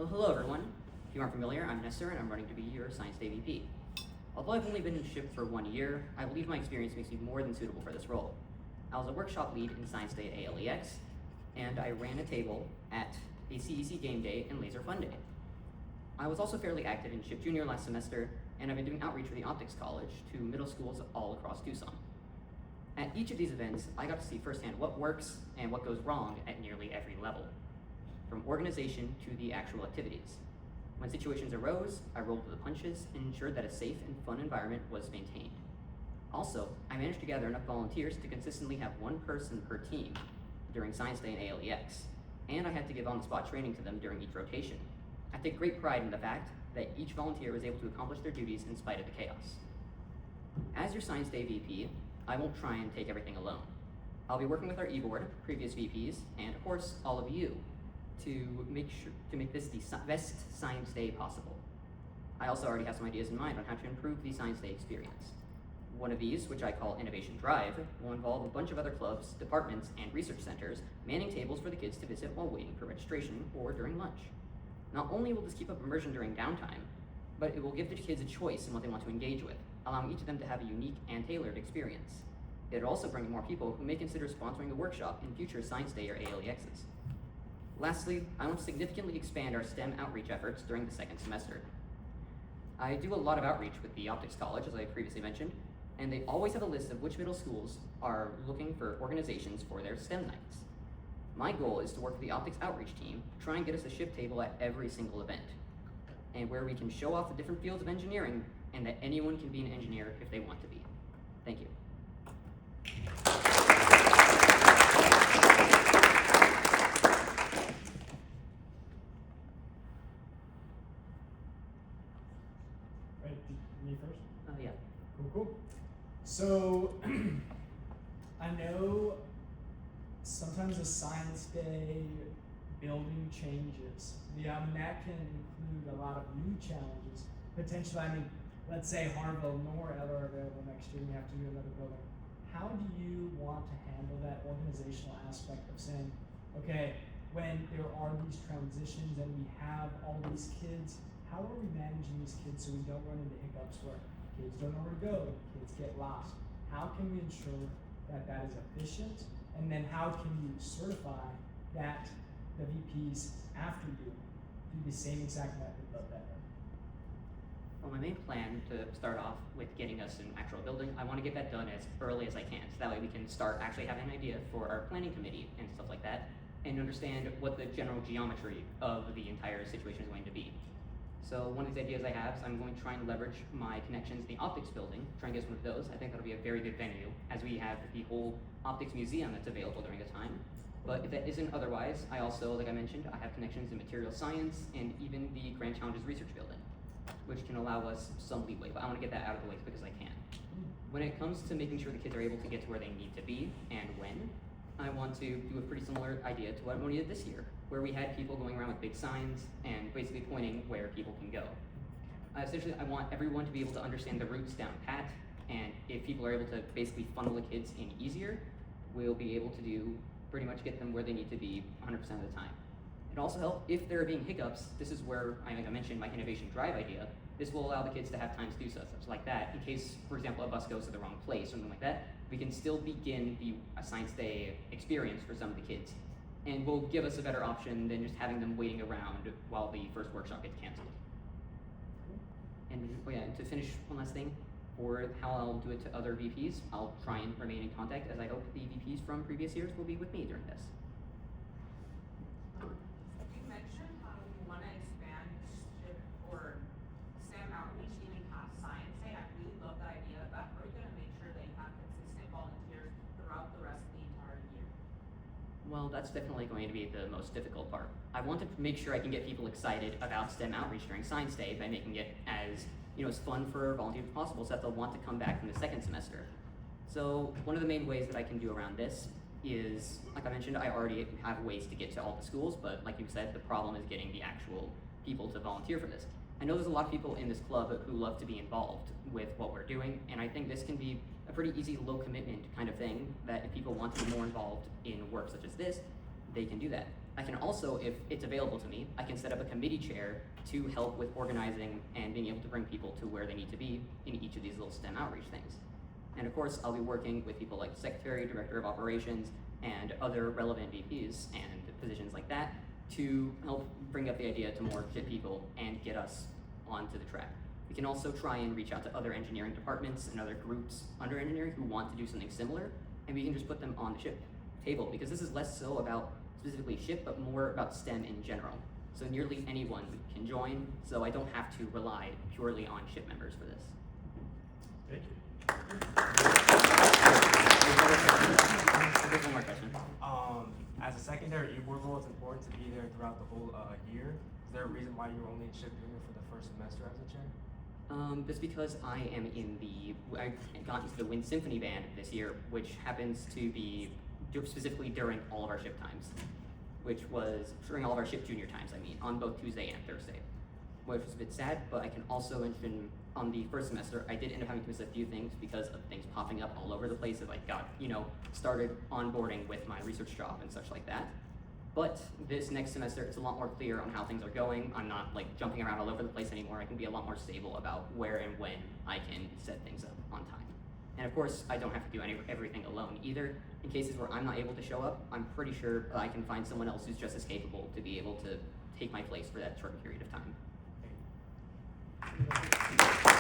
Well, hello everyone. If you aren't familiar, I'm Nestor and I'm running to be your Science Day VP. Although I've only been in SHPE for 1 year, I believe my experience makes me more than suitable for this role. I was a workshop lead in Science Day at ALEX, and I ran a table at a CEC Game Day and Laser Fun Day. I was also fairly active in SHPE Junior last semester, and I've been doing outreach for the Optics College to middle schools all across Tucson. At each of these events, I got to see firsthand what works and what goes wrong at nearly every level, from organization to the actual activities. When situations arose, I rolled with the punches and ensured that a safe and fun environment was maintained. Also, I managed to gather enough volunteers to consistently have one person per team during Science Day and ALEX, and I had to give on-the-spot training to them during each rotation. I take great pride in the fact that each volunteer was able to accomplish their duties in spite of the chaos. As your Science Day VP, I won't try and take everything alone. I'll be working with our e-board, previous VPs, and of course, all of you, to make this the best Science Day possible. I also already have some ideas in mind on how to improve the Science Day experience. One of these, which I call Innovation Drive, will involve a bunch of other clubs, departments, and research centers manning tables for the kids to visit while waiting for registration or during lunch. Not only will this keep up immersion during downtime, but it will give the kids a choice in what they want to engage with, allowing each of them to have a unique and tailored experience. It'll also bring in more people who may consider sponsoring the workshop in future Science Day or ALEXs. Lastly, I want to significantly expand our STEM outreach efforts during the second semester. I do a lot of outreach with the Optics College, as I previously mentioned, and they always have a list of which middle schools are looking for organizations for their STEM nights. My goal is to work with the Optics outreach team to try and get us a SHPE table at every single event, and where we can show off the different fields of engineering and that anyone can be an engineer if they want to be. Thank you. Me first? Yeah. Cool. So, I know sometimes the Science Day building changes. And that can include a lot of new challenges. Potentially, let's say Harville nor Eller are available next year and you have to do another building. How do you want to handle that organizational aspect of saying, okay, when there are these transitions and we have all these kids, how are we managing these kids so we don't run into hiccups where kids don't know where to go, kids get lost? How can we ensure that that is efficient? And then how can you certify that the VPs after you do the same exact method but better? Well, my main plan to start off with getting us an actual building, I want to get that done as early as I can, so that way we can start actually having an idea for our planning committee and stuff like that, and understand what the general geometry of the entire situation is going to be. So one of these ideas I have is I'm going to try and leverage my connections in the optics building, try and get one of those. I think that'll be a very good venue, as we have the whole optics museum that's available during the time. But if that isn't otherwise, I also, like I mentioned, I have connections in material science and even the Grand Challenges Research Building, which can allow us some leeway, but I want to get that out of the way as quick as I can. When it comes to making sure the kids are able to get to where they need to be and when, I want to do a pretty similar idea to what Moni did this year, where we had people going around with big signs and basically pointing where people can go. Essentially, I want everyone to be able to understand the routes down pat, and if people are able to basically funnel the kids in easier, we'll be able to pretty much get them where they need to be 100% of the time. It also helps if there are being hiccups. This is where, like I mentioned, my Innovation Drive idea. This will allow the kids to have time to do such like that. In case, for example, a bus goes to the wrong place or something like that, we can still begin the Science Day experience for some of the kids. And will give us a better option than just having them waiting around while the first workshop gets canceled. And and to finish, one last thing, for how I'll do it to other VPs, I'll try and remain in contact, as I hope the VPs from previous years will be with me during this. You mentioned how you want to expand SHPE or STEM outreach even past Science Day. I really love the idea of that. How are you going to make sure that you have consistent volunteers throughout the rest of the entire year? Well, that's definitely going to be the most difficult part. I want to make sure I can get people excited about STEM outreach during Science Day by making it as as fun for volunteers as possible, so that they'll want to come back in the second semester. So one of the main ways that I can do around this is, like I mentioned, I already have ways to get to all the schools, but like you said, the problem is getting the actual people to volunteer for this. I know there's a lot of people in this club who love to be involved with what we're doing, and I think this can be a pretty easy, low commitment kind of thing that if people want to be more involved in work such as this, they can do that. I can also, if it's available to me, I can set up a committee chair to help with organizing and being able to bring people to where they need to be in each of these little STEM outreach things. And of course, I'll be working with people like Secretary, Director of Operations, and other relevant VPs and positions like that to help bring up the idea to more SHPE people and get us onto the track. We can also try and reach out to other engineering departments and other groups under engineering who want to do something similar, and we can just put them on the SHPE table, because this is less so about specifically SHPE, but more about STEM in general. So nearly anyone can join, so I don't have to rely purely on SHPE members for this. Thank you. There's one more question. As a secondary e-board role, it's important to be there throughout the whole year. Is there a reason why you're only in SHPE Junior for the first semester as a chair? Just because I am I got into the Wind Symphony Band this year, which happens to be specifically during all of our SHPE times, which was during all of our SHPE Junior times, on both Tuesday and Thursday, which was a bit sad, but I can also mention on the first semester, I did end up having to miss a few things because of things popping up all over the place as I got, started onboarding with my research job and such like that. But this next semester, it's a lot more clear on how things are going. I'm not jumping around all over the place anymore. I can be a lot more stable about where and when I can set things up on time. And of course, I don't have to do everything alone either. In cases where I'm not able to show up, I'm pretty sure I can find someone else who's just as capable to be able to take my place for that short period of time. Thank you.